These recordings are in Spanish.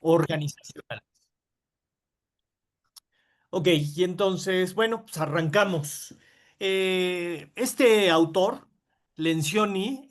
organizacional. Ok, y entonces, bueno, pues arrancamos. Este autor, Lencioni,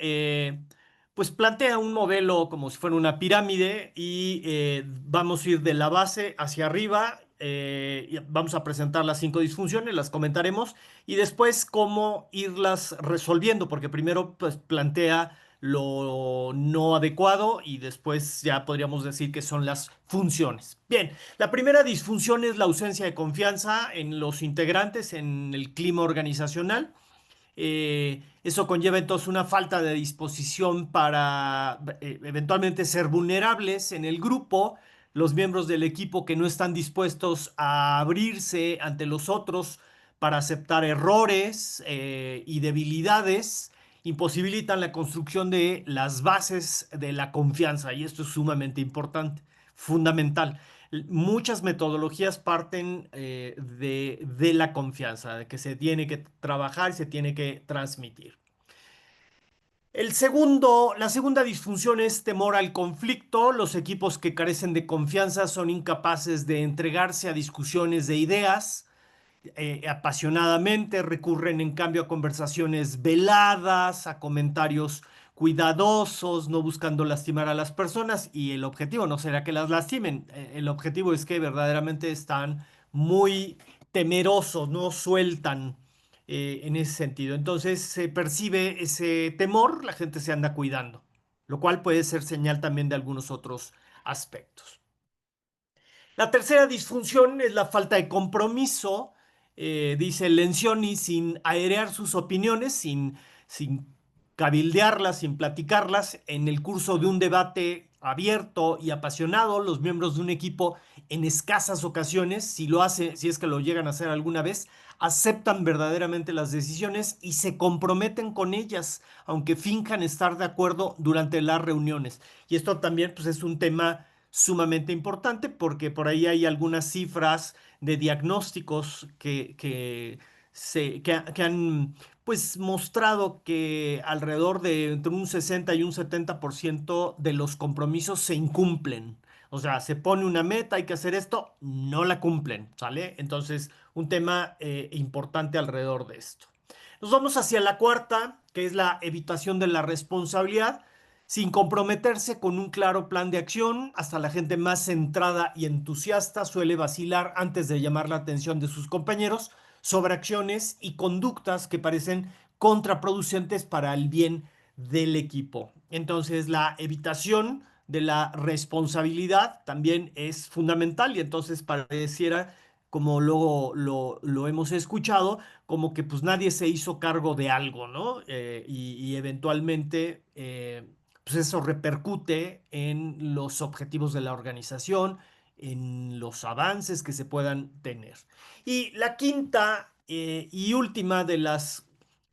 pues plantea un modelo como si fuera una pirámide y vamos a ir de la base hacia arriba. Y vamos a presentar las 5 disfunciones, las comentaremos y después cómo irlas resolviendo, porque primero pues plantea lo no adecuado y después ya podríamos decir que son las funciones. Bien. La primera disfunción es la ausencia de confianza en los integrantes, en el clima organizacional. Eso conlleva entonces una falta de disposición para eventualmente ser vulnerables en el grupo. Los miembros del equipo que no están dispuestos a abrirse ante los otros para aceptar errores y debilidades imposibilitan la construcción de las bases de la confianza y esto es sumamente importante, fundamental. Muchas metodologías parten de la confianza, de que se tiene que trabajar y se tiene que transmitir. La segunda disfunción es temor al conflicto. Los equipos que carecen de confianza son incapaces de entregarse a discusiones de ideas apasionadamente, recurren en cambio a conversaciones veladas, a comentarios cuidadosos, no buscando lastimar a las personas y el objetivo no será que las lastimen, el objetivo es que verdaderamente están muy temerosos, no sueltan en ese sentido. Entonces se percibe ese temor, la gente se anda cuidando, lo cual puede ser señal también de algunos otros aspectos. La tercera disfunción es la falta de compromiso, dice Lencioni, sin airear sus opiniones, sin cabildearlas, sin platicarlas. En el curso de un debate abierto y apasionado, los miembros de un equipo en escasas ocasiones, si lo hace, si es que lo llegan a hacer alguna vez, aceptan verdaderamente las decisiones y se comprometen con ellas, aunque finjan estar de acuerdo durante las reuniones. Y esto también pues, es un tema sumamente importante porque por ahí hay algunas cifras de diagnósticos que han pues mostrado que alrededor de entre un 60 y un 70% de los compromisos se incumplen. O sea, se pone una meta, hay que hacer esto, no la cumplen, ¿sale? Entonces, un tema importante alrededor de esto. Nos vamos hacia la cuarta, que es la evitación de la responsabilidad sin comprometerse con un claro plan de acción. Hasta la gente más centrada y entusiasta suele vacilar antes de llamar la atención de sus compañeros sobre acciones y conductas que parecen contraproducentes para el bien del equipo. Entonces, la evitación de la responsabilidad también es fundamental y entonces pareciera, como luego lo hemos escuchado, como que pues nadie se hizo cargo de algo, ¿no? Y eventualmente pues eso repercute en los objetivos de la organización, en los avances que se puedan tener. Y la quinta y última de las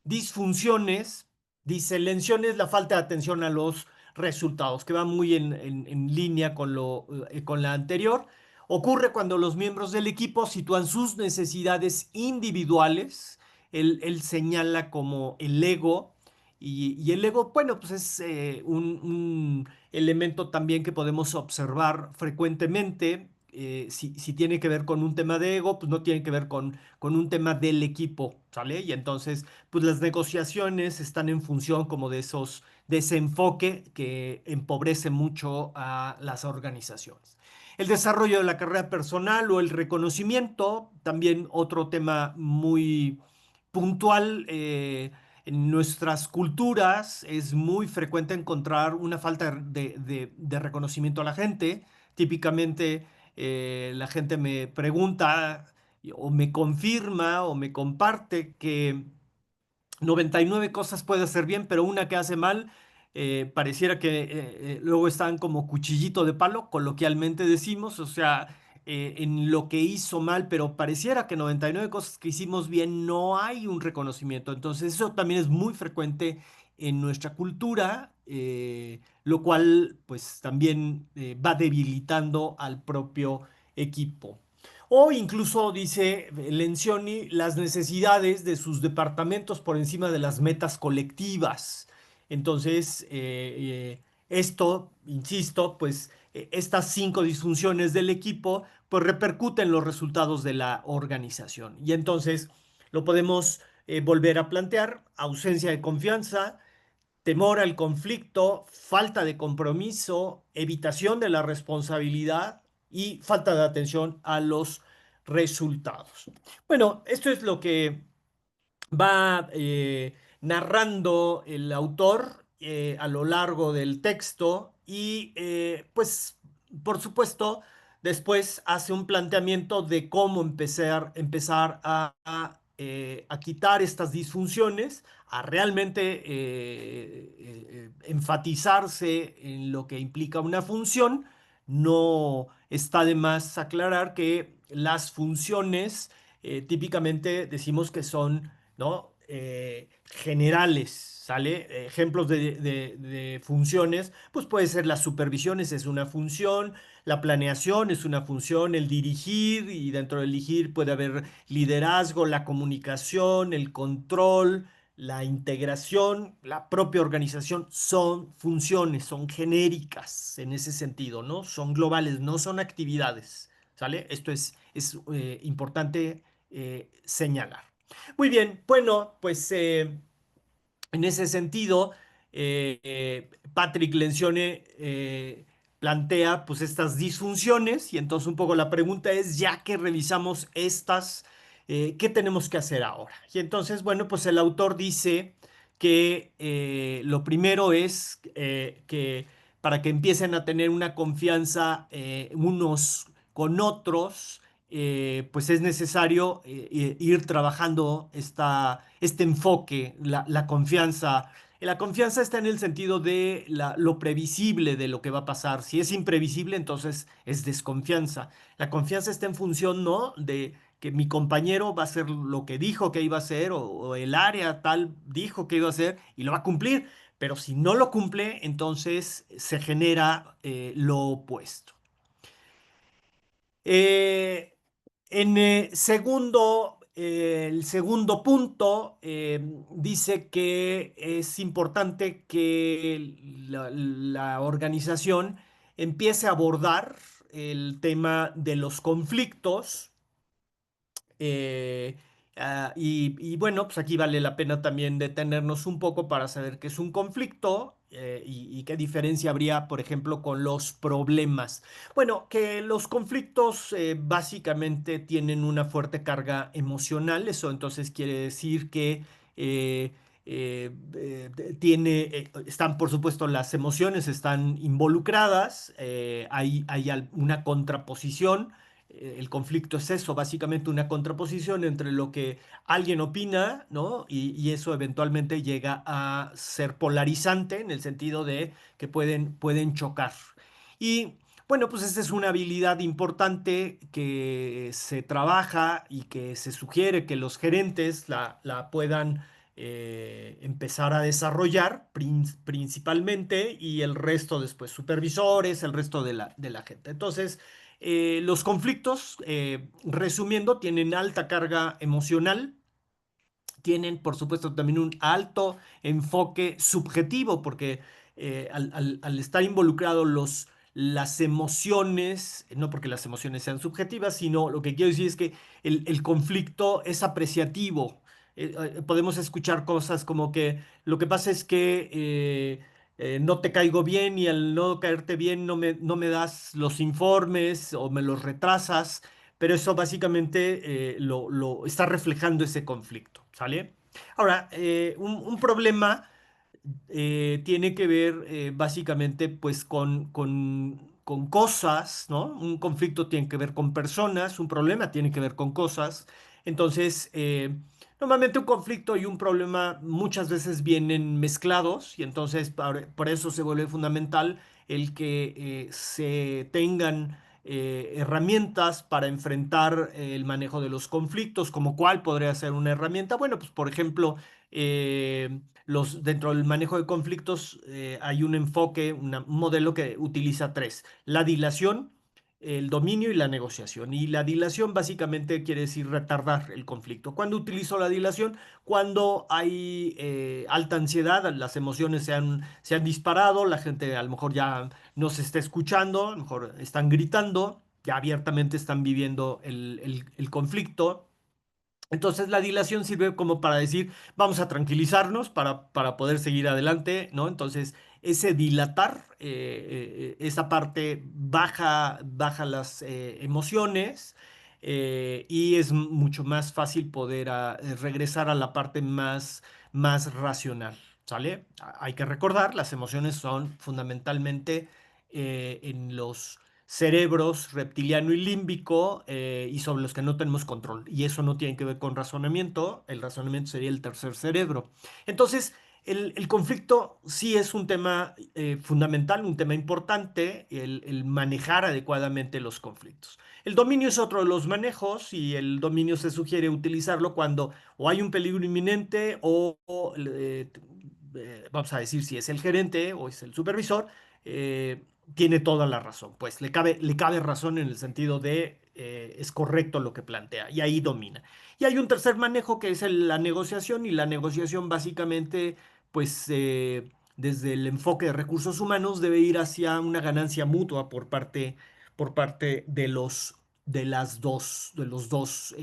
disfunciones, dice, Lencioni, es la falta de atención a los resultados, que va muy en línea con la anterior. Ocurre cuando los miembros del equipo sitúan sus necesidades individuales. Él señala como el ego y el ego, bueno, pues es un elemento también que podemos observar frecuentemente. Si tiene que ver con un tema de ego, pues no tiene que ver con un tema del equipo, ¿sale? Y entonces, pues las negociaciones están en función como de ese enfoque que empobrece mucho a las organizaciones. El desarrollo de la carrera personal o el reconocimiento, también otro tema muy puntual. En nuestras culturas es muy frecuente encontrar una falta de reconocimiento a la gente. Típicamente la gente me pregunta o me confirma o me comparte que 99 cosas puede hacer bien, pero una que hace mal, pareciera que luego están como cuchillito de palo, coloquialmente decimos, o sea, en lo que hizo mal, pero pareciera que 99 cosas que hicimos bien no hay un reconocimiento. Entonces, eso también es muy frecuente en nuestra cultura, lo cual pues también va debilitando al propio equipo. O incluso, dice Lencioni, las necesidades de sus departamentos por encima de las metas colectivas. Entonces, esto, insisto, pues estas 5 disfunciones del equipo pues repercuten en los resultados de la organización. Y entonces lo podemos volver a plantear: ausencia de confianza, temor al conflicto, falta de compromiso, evitación de la responsabilidad y falta de atención a los resultados. Bueno, esto es lo que va narrando el autor a lo largo del texto y pues por supuesto después hace un planteamiento de cómo empezar a quitar estas disfunciones, a realmente enfatizarse en lo que implica una función. No está de más aclarar que las funciones típicamente decimos que son, ¿no? Generales, ¿sale? Ejemplos de funciones, pues puede ser las supervisiones, es una función, la planeación es una función, el dirigir, y dentro del dirigir puede haber liderazgo, la comunicación, el control, la integración, la propia organización, son funciones, son genéricas en ese sentido, ¿no? Son globales, no son actividades, ¿sale? Esto es importante señalar. Muy bien, bueno, pues en ese sentido, Patrick Lencioni plantea pues estas disfunciones, y entonces un poco la pregunta es, ya que revisamos estas, ¿qué tenemos que hacer ahora? Y entonces, bueno, pues el autor dice que lo primero es que para que empiecen a tener una confianza unos con otros, pues es necesario ir trabajando este enfoque, la confianza. La confianza está en el sentido de lo previsible de lo que va a pasar. Si es imprevisible, entonces es desconfianza. La confianza está en función, ¿no? De que mi compañero va a hacer lo que dijo que iba a hacer, o el área tal dijo que iba a hacer y lo va a cumplir. Pero si no lo cumple, entonces se genera lo opuesto. Eh, el segundo punto dice que es importante que la organización empiece a abordar el tema de los conflictos. eh, y bueno, pues aquí vale la pena también detenernos un poco para saber qué es un conflicto, y qué diferencia habría, por ejemplo, con los problemas. Bueno, que los conflictos básicamente tienen una fuerte carga emocional. Eso entonces quiere decir que están, por supuesto, las emociones están involucradas, hay una contraposición. El conflicto es eso, básicamente una contraposición entre lo que alguien opina, ¿no? Y eso eventualmente llega a ser polarizante en el sentido de que pueden chocar. Y bueno, pues esta es una habilidad importante que se trabaja y que se sugiere que los gerentes la puedan empezar a desarrollar principalmente, y el resto después, supervisores, el resto de la gente. Entonces, los conflictos, resumiendo, tienen alta carga emocional, tienen, por supuesto, también un alto enfoque subjetivo, porque al estar involucrados las emociones, no porque las emociones sean subjetivas, sino lo que quiero decir es que el conflicto es apreciativo. Podemos escuchar cosas como que lo que pasa es que no te caigo bien, y al no caerte bien no me das los informes o me los retrasas, pero eso básicamente lo está reflejando ese conflicto, ¿sale? Ahora, un problema tiene que ver básicamente pues con cosas, ¿no? Un conflicto tiene que ver con personas, un problema tiene que ver con cosas. Entonces, normalmente un conflicto y un problema muchas veces vienen mezclados, y entonces por eso se vuelve fundamental el que se tengan herramientas para enfrentar el manejo de los conflictos. ¿Como cuál podría ser una herramienta? Bueno, pues por ejemplo, dentro del manejo de conflictos hay un enfoque, un modelo que utiliza tres: la dilación, el dominio y la negociación. Y la dilación básicamente quiere decir retardar el conflicto. ¿Cuándo utilizo la dilación? Cuando hay alta ansiedad, las emociones se han disparado, la gente a lo mejor ya no se está escuchando, a lo mejor están gritando, ya abiertamente están viviendo el conflicto. Entonces la dilación sirve como para decir, vamos a tranquilizarnos para poder seguir adelante, ¿no? Entonces, ese dilatar, esa parte baja las emociones, y es mucho más fácil poder regresar a la parte más racional, ¿sale? Hay que recordar, las emociones son fundamentalmente en los cerebros reptiliano y límbico, y sobre los que no tenemos control. Y eso no tiene que ver con razonamiento, el razonamiento sería el tercer cerebro. Entonces, el conflicto sí es un tema fundamental, un tema importante, el manejar adecuadamente los conflictos. El dominio es otro de los manejos y el dominio se sugiere utilizarlo cuando o hay un peligro inminente vamos a decir si es el gerente o es el supervisor, tiene toda la razón, pues le cabe razón en el sentido de es correcto lo que plantea y ahí domina. Y hay un tercer manejo que es la negociación y la negociación básicamente, pues desde el enfoque de recursos humanos debe ir hacia una ganancia mutua por parte de los dos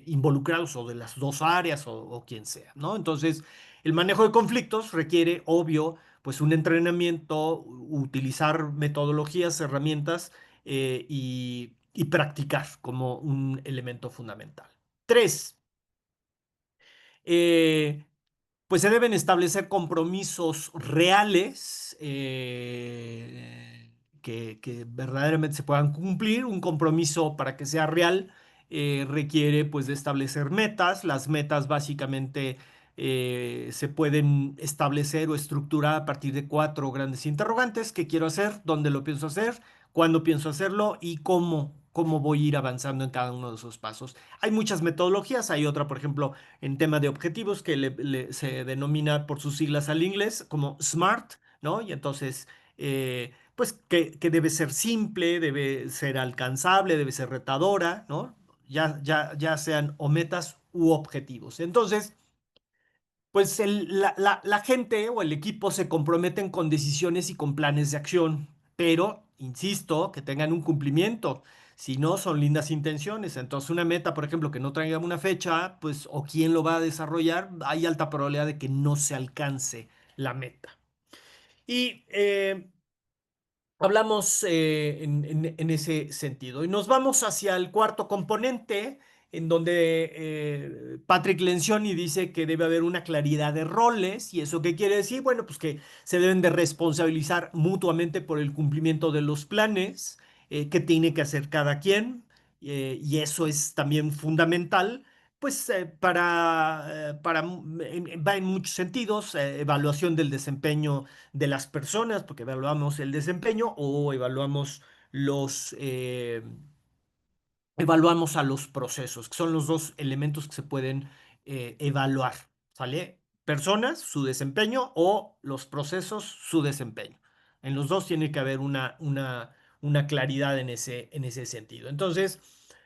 involucrados o de las dos áreas o quien sea, ¿no? Entonces, el manejo de conflictos requiere, obvio, pues un entrenamiento, utilizar metodologías, herramientas y practicar como un elemento fundamental. Tres, eh, pues se deben establecer compromisos reales, que verdaderamente se puedan cumplir. Un compromiso para que sea real requiere pues de establecer metas. Las metas básicamente se pueden establecer o estructurar a partir de cuatro grandes interrogantes: ¿qué quiero hacer? ¿Dónde lo pienso hacer? ¿Cuándo pienso hacerlo? ¿Y cómo voy a ir avanzando en cada uno de esos pasos? Hay muchas metodologías. Hay otra, por ejemplo, en tema de objetivos que se denomina por sus siglas al inglés como SMART, ¿no? Y entonces, pues que debe ser simple, debe ser alcanzable, debe ser retadora, ¿no? Ya sean o metas u objetivos. Entonces, pues la gente o el equipo se comprometen con decisiones y con planes de acción, pero, insisto, que tengan un cumplimiento. Si no, son lindas intenciones. Entonces, una meta, por ejemplo, que no traiga una fecha, pues, o quién lo va a desarrollar, hay alta probabilidad de que no se alcance la meta. Y hablamos en ese sentido. Y nos vamos hacia el cuarto componente, en donde Patrick Lencioni dice que debe haber una claridad de roles. ¿Y eso qué quiere decir? Bueno, pues que se deben de responsabilizar mutuamente por el cumplimiento de los planes que tiene que hacer cada quien. Y eso es también fundamental. Pues va en muchos sentidos, evaluación del desempeño de las personas, porque evaluamos el desempeño o evaluamos a los procesos, que son los dos elementos que se pueden evaluar, ¿sale? Personas, su desempeño, o los procesos, su desempeño. En los dos tiene que haber una claridad en ese sentido. Entonces,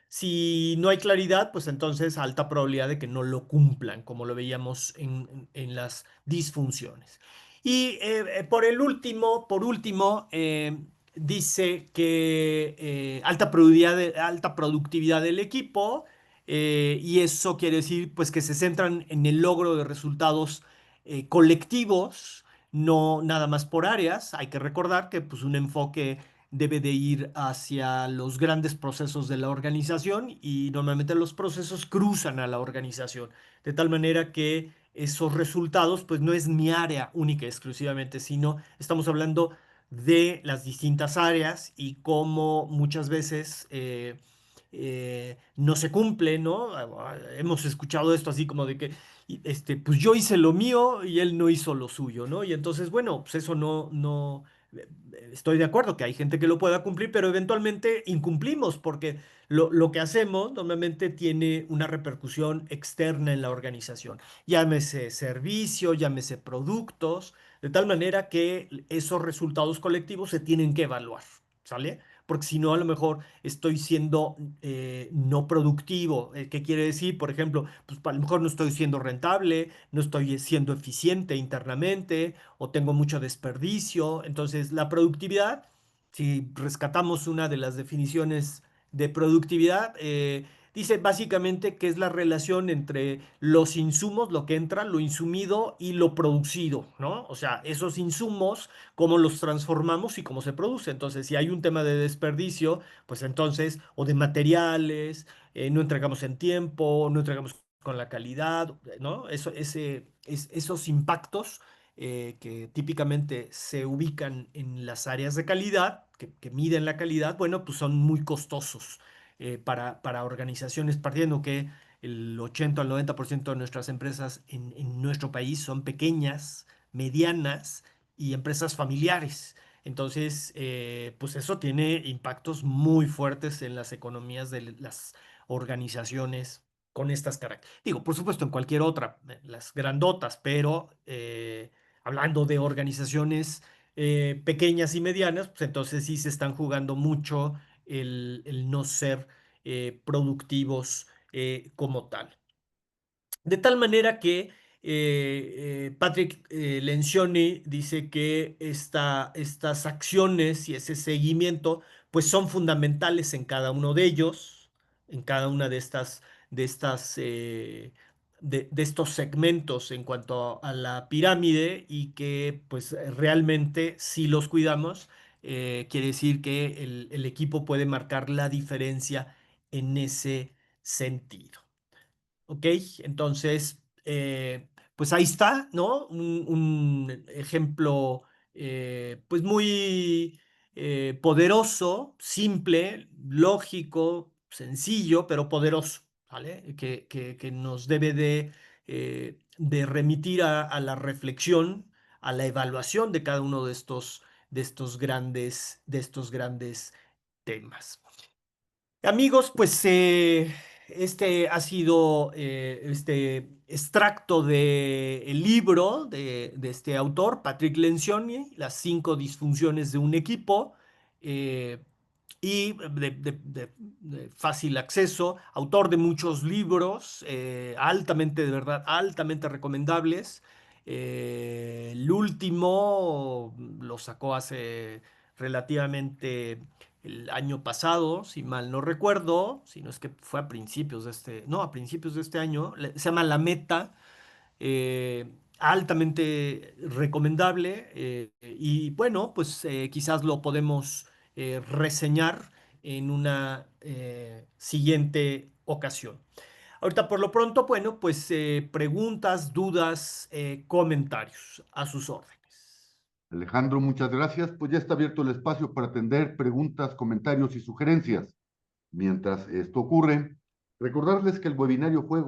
si no hay claridad, pues entonces alta probabilidad de que no lo cumplan, como lo veíamos en las disfunciones. Y por último, dice que alta productividad del equipo, y eso quiere decir pues que se centran en el logro de resultados colectivos, no nada más por áreas. Hay que recordar que pues un enfoque debe de ir hacia los grandes procesos de la organización y normalmente los procesos cruzan a la organización, de tal manera que esos resultados pues no es mi área única y exclusivamente, sino estamos hablando de las distintas áreas y cómo muchas veces no se cumple, ¿no? Hemos escuchado esto así como de que, pues yo hice lo mío y él no hizo lo suyo, ¿no? Y entonces, bueno, pues eso estoy de acuerdo que hay gente que lo pueda cumplir, pero eventualmente incumplimos porque lo que hacemos normalmente tiene una repercusión externa en la organización. Llámese servicio, llámese productos, de tal manera que esos resultados colectivos se tienen que evaluar, ¿sale? porque si no, a lo mejor estoy siendo no productivo. ¿Qué quiere decir? Por ejemplo, pues a lo mejor no estoy siendo rentable, no estoy siendo eficiente internamente o tengo mucho desperdicio. Entonces, la productividad, si rescatamos una de las definiciones de productividad, dice básicamente que es la relación entre los insumos, lo que entra, lo insumido y lo producido, ¿no? O sea, esos insumos, cómo los transformamos y cómo se produce. Entonces, si hay un tema de desperdicio, pues entonces, o de materiales, no entregamos en tiempo, no entregamos con la calidad, ¿no? Esos impactos que típicamente se ubican en las áreas de calidad, que miden la calidad, bueno, pues son muy costosos para organizaciones, partiendo que el 80 al 90% de nuestras empresas en nuestro país son pequeñas, medianas y empresas familiares. Entonces, pues eso tiene impactos muy fuertes en las economías de las organizaciones con estas características. Digo, por supuesto, en cualquier otra, las grandotas, pero hablando de organizaciones pequeñas y medianas, pues entonces sí se están jugando mucho el no ser productivos como tal. De tal manera que Patrick Lencioni dice que estas acciones y ese seguimiento pues son fundamentales en cada uno de ellos, en cada una de estos segmentos en cuanto a la pirámide y que pues realmente si los cuidamos, quiere decir que el equipo puede marcar la diferencia en ese sentido. ¿Ok? Entonces, pues ahí está, ¿no? Un ejemplo, pues muy poderoso, simple, lógico, sencillo, pero poderoso, ¿vale? Que nos debe de remitir a la reflexión, a la evaluación de cada uno de estos grandes temas. Amigos, pues este ha sido este extracto del libro de este autor, Patrick Lencioni, Las cinco disfunciones de un equipo, eh, y de fácil acceso, autor de muchos libros, altamente, de verdad, altamente recomendables. El último lo sacó hace relativamente el año pasado, si mal no recuerdo, si no es que fue a principios de no, a principios de este año, se llama La Meta, altamente recomendable y bueno, pues quizás lo podemos reseñar en una siguiente ocasión. Ahorita por lo pronto, bueno, pues preguntas, dudas, comentarios a sus órdenes. Alejandro, muchas gracias. Pues ya está abierto el espacio para atender preguntas, comentarios y sugerencias. Mientras esto ocurre, recordarles que el webinario fue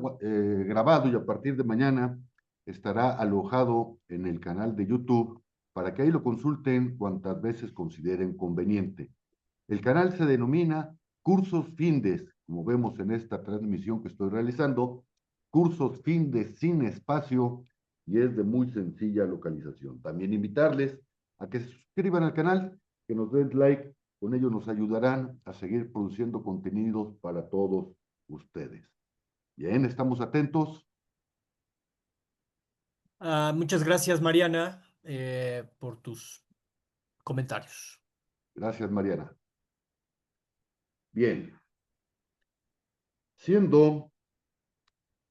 grabado y a partir de mañana estará alojado en el canal de YouTube para que ahí lo consulten cuantas veces consideren conveniente. El canal se denomina Cursos Findes, como vemos en esta transmisión que estoy realizando, Cursos Findes sin espacio y es de muy sencilla localización. También invitarles a que se suscriban al canal, que nos den like, con ello nos ayudarán a seguir produciendo contenidos para todos ustedes. Bien, estamos atentos. Muchas gracias, Mariana, por tus comentarios. Gracias, Mariana. Bien, siendo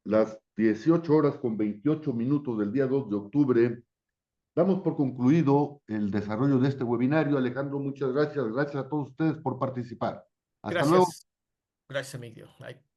las 18 horas con 28 minutos del día 2 de octubre, damos por concluido el desarrollo de este webinario. Alejandro, muchas gracias. Gracias a todos ustedes por participar. Hasta luego. Gracias, gracias, amigo. Bye.